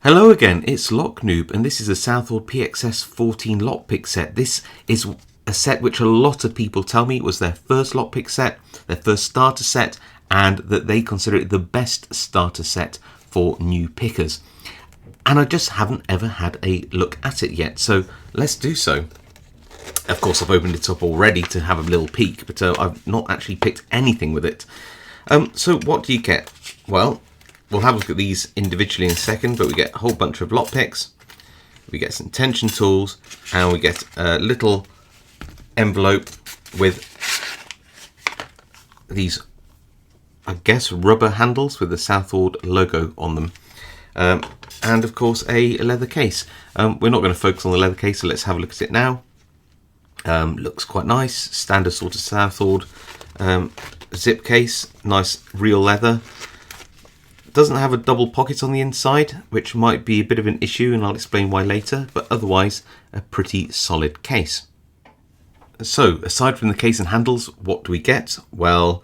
Hello again, it's Noob, and this is a Southord PXS-14 lockpick set. This is a set which a lot of people tell me was their first lockpick set, their first starter set, and that they consider it the best starter set for new pickers. And I just haven't ever had a look at it yet, so let's do so. Of course, I've opened it up already to have a little peek, but I've not actually picked anything with it. So what do you get? Well, we'll have a look at these individually in a second, but we get a whole bunch of lockpicks, we get some tension tools, and we get a little envelope with these, I guess, rubber handles with the Southord logo on them. And of course a leather case. We're not going to focus on the leather case, so let's have a look at it now. Looks quite nice, standard sort of Southord zip case, nice real leather. Doesn't have a double pocket on the inside, which might be a bit of an issue, and I'll explain why later, but otherwise a pretty solid case. So aside from the case and handles, what do we get? Well,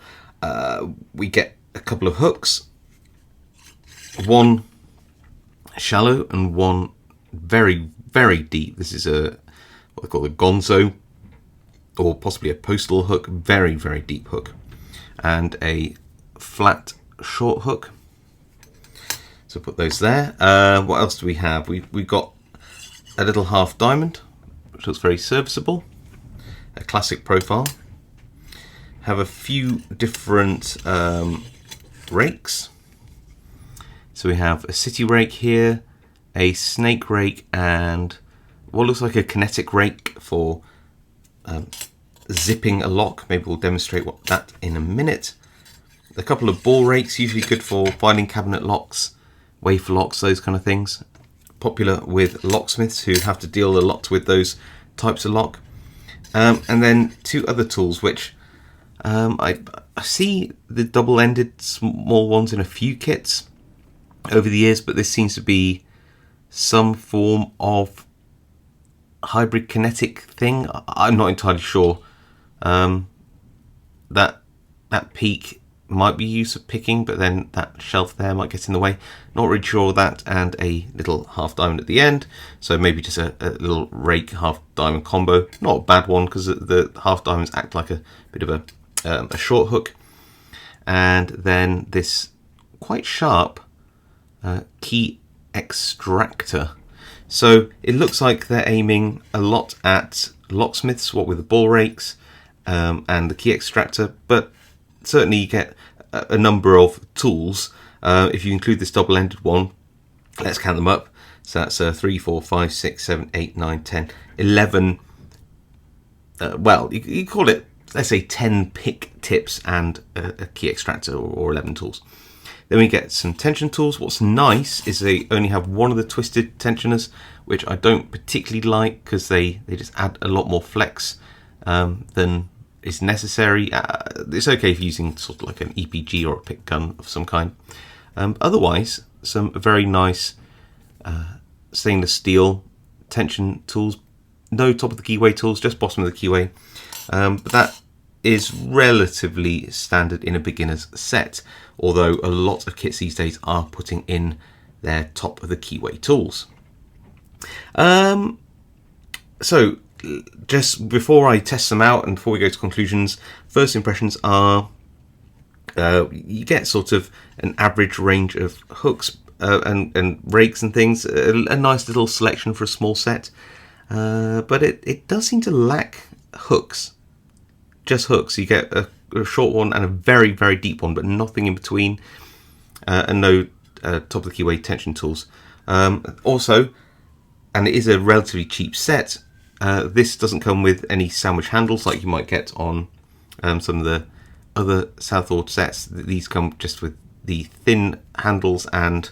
we get a couple of hooks, one shallow and one very, very deep. This is a what they call a gonzo, or possibly a postal hook, very, very deep hook, and a flat short hook. So put those there. What else do we have? We've got a little half diamond, which looks very serviceable, a classic profile. Have a few different rakes. So we have a city rake here, a snake rake, and what looks like a kinetic rake for zipping a lock. Maybe we'll demonstrate that in a minute. A couple of ball rakes, usually good for finding cabinet locks, wafer locks, those kind of things. Popular with locksmiths who have to deal a lot with those types of lock. And then two other tools which I see the double-ended small ones in a few kits over the years, but this seems to be some form of hybrid kinetic thing. I'm not entirely sure. That peak might be used for picking, but then that shelf there might get in the way. Not really sure of that, and a little half diamond at the end, so maybe just a little rake half diamond combo. Not a bad one, because the half diamonds act like a bit of a short hook. And then this quite sharp key extractor. So it looks like they're aiming a lot at locksmiths, what with the ball rakes and the key extractor, but certainly you get a number of tools. If you include this double-ended one, let's count them up. So that's 3, 4, 5, 6, 7, 8, 9, 10, 11. Well, you call it, let's say 10 pick tips and a key extractor, or 11 tools. Then we get some tension tools. What's nice is they only have one of the twisted tensioners, which I don't particularly like, because they just add a lot more flex than is necessary. It's okay if you're using sort of like an EPG or a pick gun of some kind. Otherwise, some very nice stainless steel tension tools. No top of the keyway tools, just bottom of the keyway. But that is relatively standard in a beginner's set, although a lot of kits these days are putting in their top of the keyway tools. So just before I test them out and before we go to conclusions, first impressions are you get sort of an average range of hooks and rakes and things, a nice little selection for a small set, but it does seem to lack hooks. Just hooks. You get a short one and a very, very deep one, but nothing in between, and no top of the keyway tension tools. Also, and it is a relatively cheap set, this doesn't come with any sandwich handles like you might get on some of the other Southord sets. These come just with the thin handles and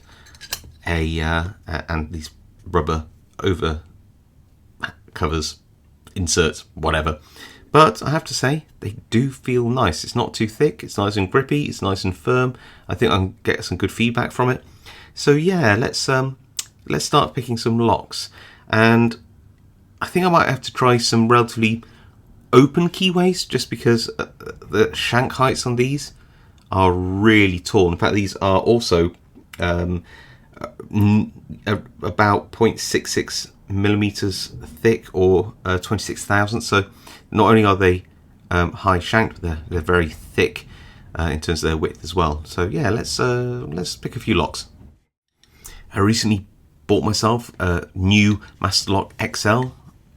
and these rubber over covers, inserts, whatever. But I have to say, they do feel nice. It's not too thick, it's nice and grippy, it's nice and firm. I think I can get some good feedback from it. So yeah, let's start picking some locks. And I think I might have to try some relatively open keyways, just because the shank heights on these are really tall. In fact, these are also about 0.66 millimeters thick, or 26 thousandths. So not only are they high shanked, but they're very thick in terms of their width as well. So yeah, let's pick a few locks. I recently bought myself a new Master Lock XL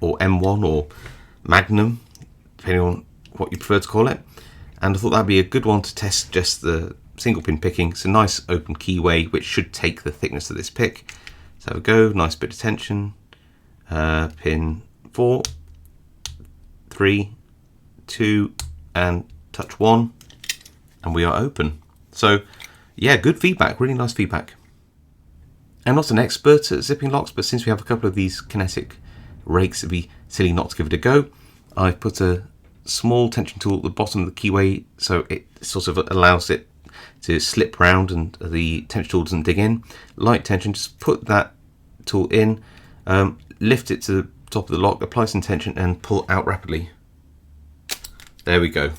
or M1 or Magnum, depending on what you prefer to call it, and I thought that'd be a good one to test just the single pin picking. It's a nice open keyway which should take the thickness of this pick. So have a go, nice bit of tension, pin 4, 3, 2 and touch 1, and we are open. So yeah, good feedback, really nice feedback. I'm not an expert at zipping locks, but since we have a couple of these kinetic rakes, it'd be silly not to give it a go. I've put a small tension tool at the bottom of the keyway, so it sort of allows it to slip round and the tension tool doesn't dig in. Light tension, just put that tool in, lift it to the top of the lock, apply some tension and pull out rapidly. There we go.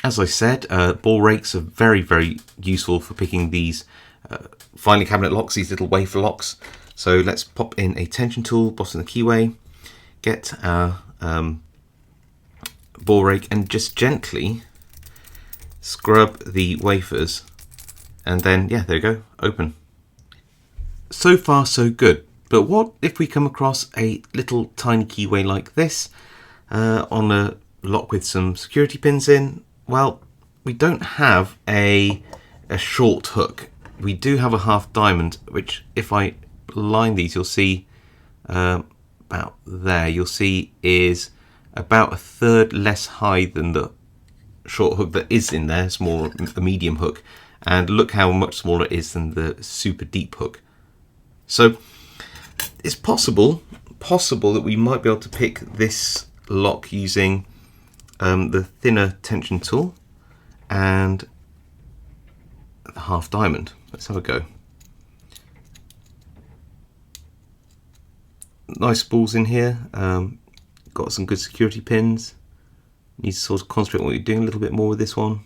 As I said, ball rakes are very, very useful for picking these filing cabinet locks, these little wafer locks. So let's pop in a tension tool, bottom of the keyway, get our ball rake and just gently scrub the wafers, and then yeah, there you go, open. So far so good, but what if we come across a little tiny keyway like this on a lock with some security pins in? Well, we don't have a short hook. We do have a half diamond, which if I line these, you'll see about there, you'll see is about a third less high than the short hook that is in there. It's more a medium hook, and look how much smaller it is than the super deep hook. So it's possible that we might be able to pick this lock using the thinner tension tool and the half diamond. Let's have a go. Nice balls in here, got some good security pins. Need to sort of concentrate on what you're doing a little bit more with this one,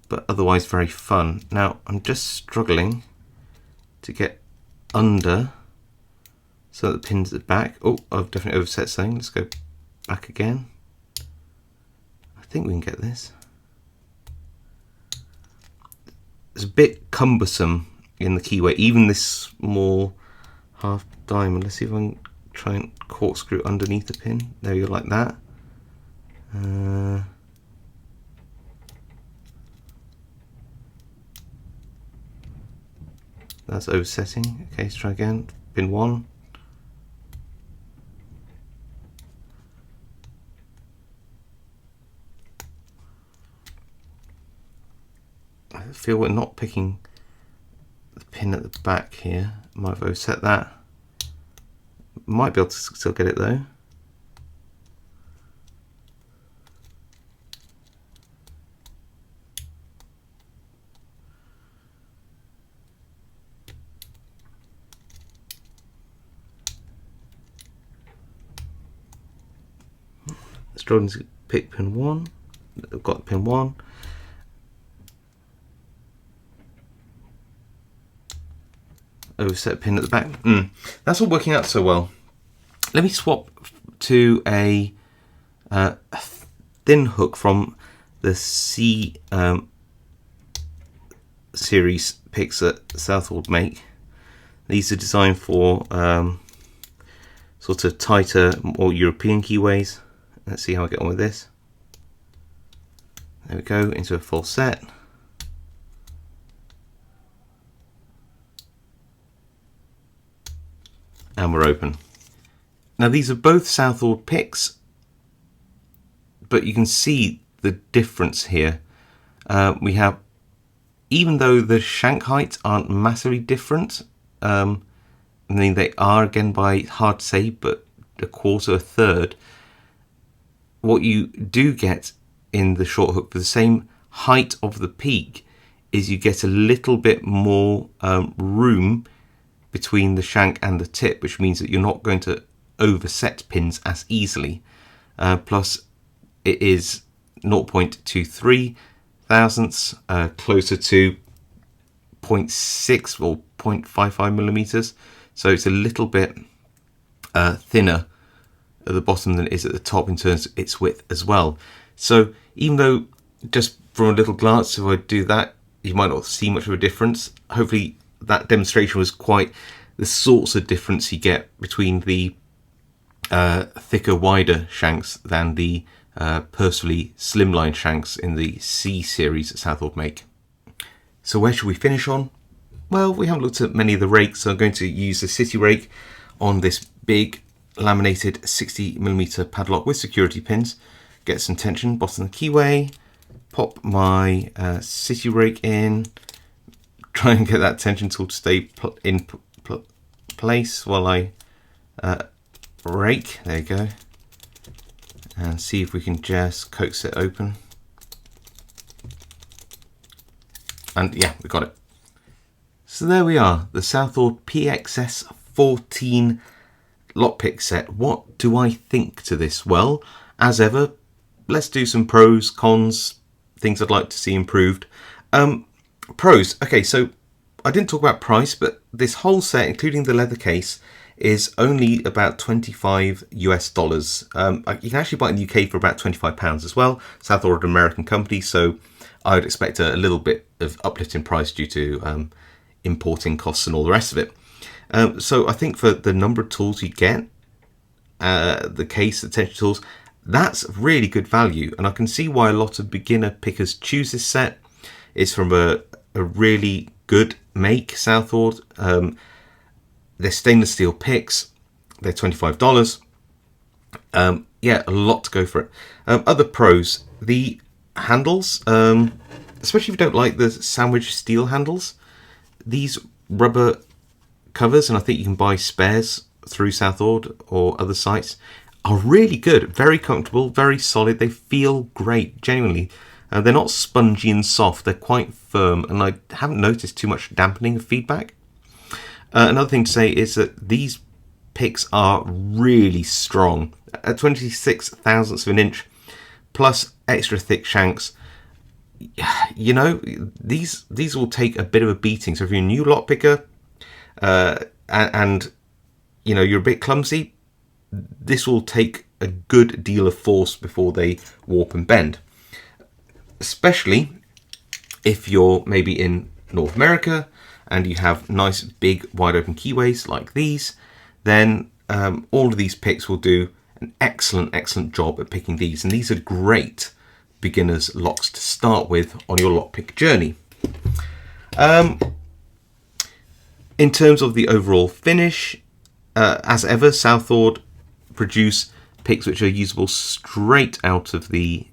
but otherwise very fun. Now I'm just struggling to get under so that the pins at the back. Oh, I've definitely overset something. Let's go back again. I think we can get this. It's a bit cumbersome in the keyway, even this small half diamond. Let's see if I can try and corkscrew underneath the pin. There you go, like that. That's oversetting. Okay, let's try again. Pin 1. I feel we're not picking the pin at the back here. Might have overset that. Might be able to still get it though. Struggling to pick pin 1. I've got pin 1. Overset pin at the back. That's all working out so well. Let me swap to a thin hook from the C series picks that Southord make. These are designed for sort of tighter, more European keyways. Let's see how I get on with this. There we go, into a full set. And we're open. Now these are both Southord picks, but you can see the difference here. We have, even though the shank heights aren't massively different, I mean they are again by hard to say, but a quarter, a third. What you do get in the short hook for the same height of the peak is you get a little bit more room between the shank and the tip, which means that you're not going to overset pins as easily. Plus it is 0.23 thousandths, closer to 0.6 or 0.55 millimeters, so it's a little bit thinner at the bottom than it is at the top in terms of its width as well. So even though just from a little glance, if I do that, you might not see much of a difference. Hopefully that demonstration was quite the sorts of difference you get between the thicker, wider shanks than the purposefully slimline shanks in the C series that Southord make. So where should we finish on? Well, we haven't looked at many of the rakes, so I'm going to use the city rake on this big laminated 60mm padlock with security pins. Get some tension, bottom of the keyway, pop my city rake in, try and get that tension tool to stay in place while I rake. There you go. And see if we can just coax it open. And yeah, we got it. So there we are, the Southord PXS-14 lockpick set. What do I think to this? Well, as ever, let's do some pros, cons, things I'd like to see improved. Pros. Okay, so I didn't talk about price, but this whole set, including the leather case, is only about $25 US. You can actually buy it in the UK for about £25 as well. Southord, an American company, so I would expect a little bit of uplift in price due to importing costs and all the rest of it. So I think for the number of tools you get, the case, the tension tools, that's really good value. And I can see why a lot of beginner pickers choose this set. It's from a really good make, Southord. They're stainless steel picks. They're $25. Yeah, a lot to go for it. Other pros, the handles, especially if you don't like the sandwich steel handles, these rubber covers, and I think you can buy spares through Southord or other sites, are really good, very comfortable, very solid. They feel great, genuinely. They're not spongy and soft, they're quite firm, and I haven't noticed too much dampening of feedback. Another thing to say is that these picks are really strong. At 26 thousandths of an inch, plus extra thick shanks, you know, these will take a bit of a beating. So if you're a new lockpicker and you know you're a bit clumsy, this will take a good deal of force before they warp and bend. Especially if you're maybe in North America and you have nice big wide open keyways like these, then all of these picks will do an excellent job at picking these, and these are great beginners locks to start with on your lockpick journey. In terms of the overall finish, as ever, Southord produce picks which are usable straight out of the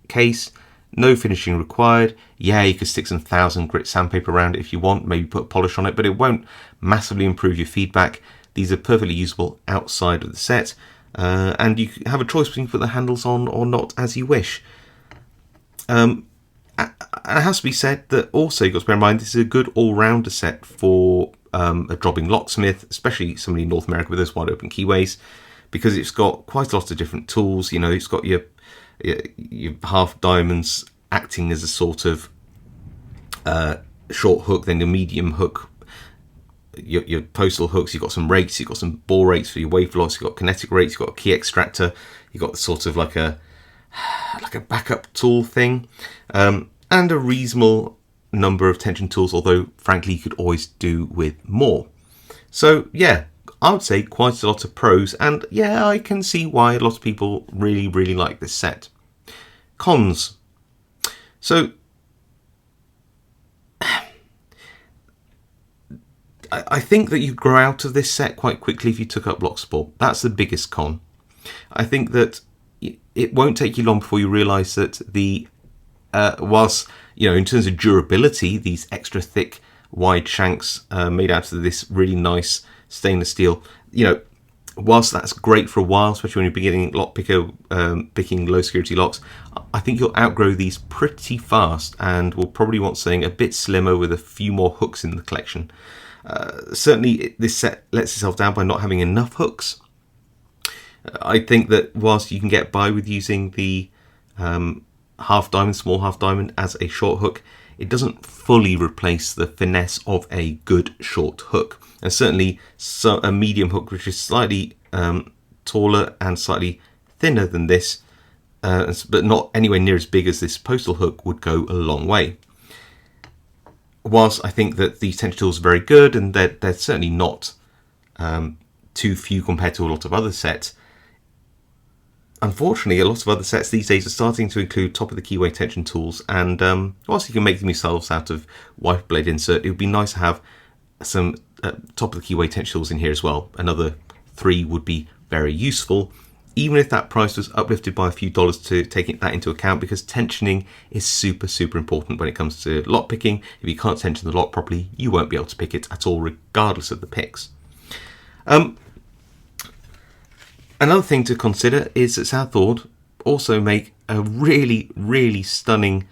case. No finishing required. Yeah, you could stick some 1000 grit sandpaper around it if you want, maybe put polish on it, but it won't massively improve your feedback. These are perfectly usable outside of the set, and you have a choice between put the handles on or not as you wish. It has to be said that also you've got to bear in mind this is a good all-rounder set for a jobbing locksmith, especially somebody in North America with those wide open keyways, because it's got quite a lot of different tools. You know, it's got your half diamonds acting as a sort of short hook, then your medium hook, your postal hooks. You've got some rakes, you've got some ball rakes for your wave locks, you've got kinetic rakes, you've got a key extractor, you've got sort of like a backup tool thing, and a reasonable number of tension tools, although frankly you could always do with more. So yeah, I would say quite a lot of pros, and yeah, I can see why a lot of people really like this set. Cons. So I think that you grow out of this set quite quickly if you took up locksport. That's the biggest con. I think that it won't take you long before you realise that the whilst, you know, in terms of durability, these extra thick wide shanks made out of this really nice stainless steel, you know, whilst that's great for a while, especially when you're beginning lockpicker, picking low security locks, I think you'll outgrow these pretty fast and will probably want something a bit slimmer with a few more hooks in the collection. Certainly this set lets itself down by not having enough hooks. I think that whilst you can get by with using the half diamond, small half diamond as a short hook, it doesn't fully replace the finesse of a good short hook. And certainly a medium hook which is slightly taller and slightly thinner than this, but not anywhere near as big as this postal hook, would go a long way. Whilst I think that these tension tools are very good, and they're certainly not too few compared to a lot of other sets, unfortunately a lot of other sets these days are starting to include top of the keyway tension tools, and whilst you can make them yourselves out of wiper blade insert, it would be nice to have some top of the keyway tension tools in here as well. Another 3 would be very useful, even if that price was uplifted by a few dollars to take that into account, because tensioning is super important when it comes to lock picking. If you can't tension the lock properly, you won't be able to pick it at all, regardless of the picks. Another thing to consider is that Southord also make a really stunning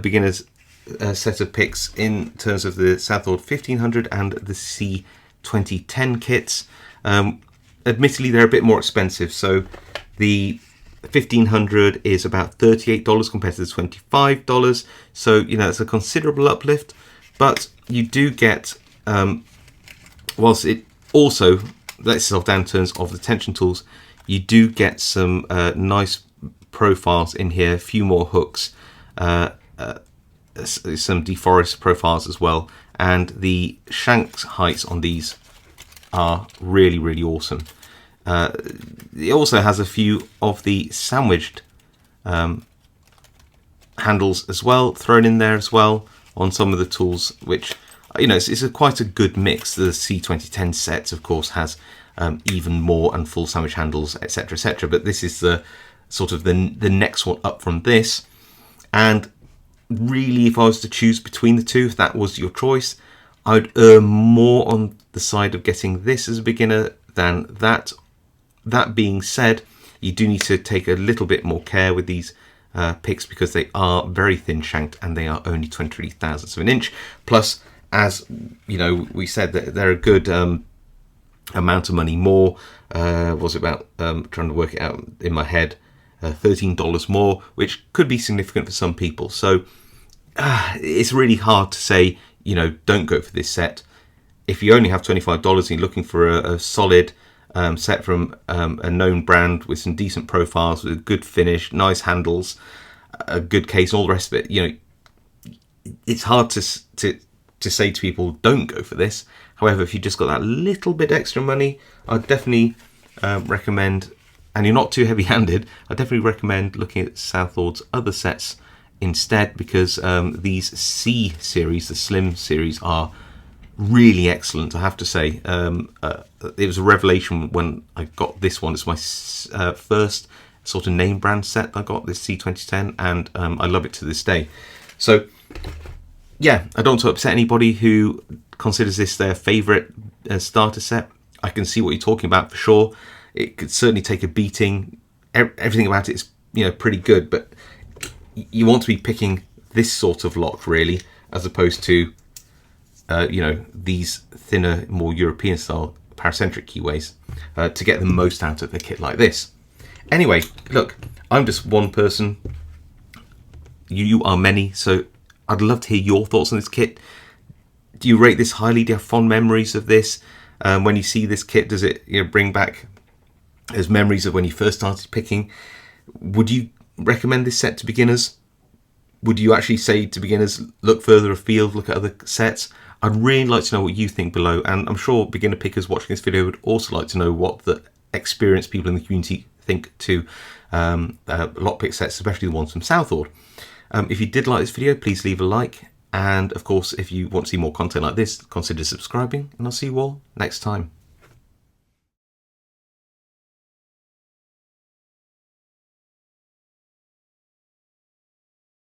beginner's set of picks in terms of the Southord 1500 and the C2010 kits. Admittedly, they're a bit more expensive, so the 1500 is about $38 compared to the $25, so you know it's a considerable uplift. But you do get, whilst it also lets itself down in terms of the tension tools, you do get some nice profiles in here, a few more hooks, some deforest profiles as well, and the shank heights on these are really awesome. It also has a few of the sandwiched handles as well thrown in there as well on some of the tools, which, you know, it's quite a good mix. The C2010 sets of course has even more and full sandwich handles, etc, but this is the sort of the next one up from this. And really, if I was to choose between the two, if that was your choice, I'd err more on the side of getting this as a beginner than that. That being said, you do need to take a little bit more care with these picks, because they are very thin shanked and they are only 23 thousandths of an inch. Plus, as you know, we said that they're a good amount of money more. Was about trying to work it out in my head, $13 more, which could be significant for some people. So it's really hard to say, you know, don't go for this set. If you only have $25 and you're looking for a solid set from a known brand with some decent profiles, with a good finish, nice handles, a good case, all the rest of it, you know, it's hard to say to people don't go for this. However, if you just got that little bit extra money, I'd definitely recommend, and you're not too heavy-handed, I definitely recommend looking at Southord's other sets instead, because these C series, the Slim series, are really excellent, I have to say. It was a revelation when I got this one. It's my first sort of name brand set I got, this C2010, and I love it to this day. So yeah, I don't want to upset anybody who considers this their favourite starter set. I can see what you're talking about for sure. It could certainly take a beating. Everything about it is, you know, pretty good, but you want to be picking this sort of lock really, as opposed to you know, these thinner, more European style paracentric keyways, to get the most out of a kit like this. Anyway, look, I'm just one person. You are many, so I'd love to hear your thoughts on this kit. Do you rate this highly? Do you have fond memories of this? When you see this kit, does it, you know, bring back as memories of when you first started picking? Would you recommend this set to beginners? Would you actually say to beginners, look further afield, look at other sets? I'd really like to know what you think below, and I'm sure beginner pickers watching this video would also like to know what the experienced people in the community think to lockpick sets, especially the ones from Southord. If you did like this video, please leave a like, and of course if you want to see more content like this, consider subscribing, and I'll see you all next time.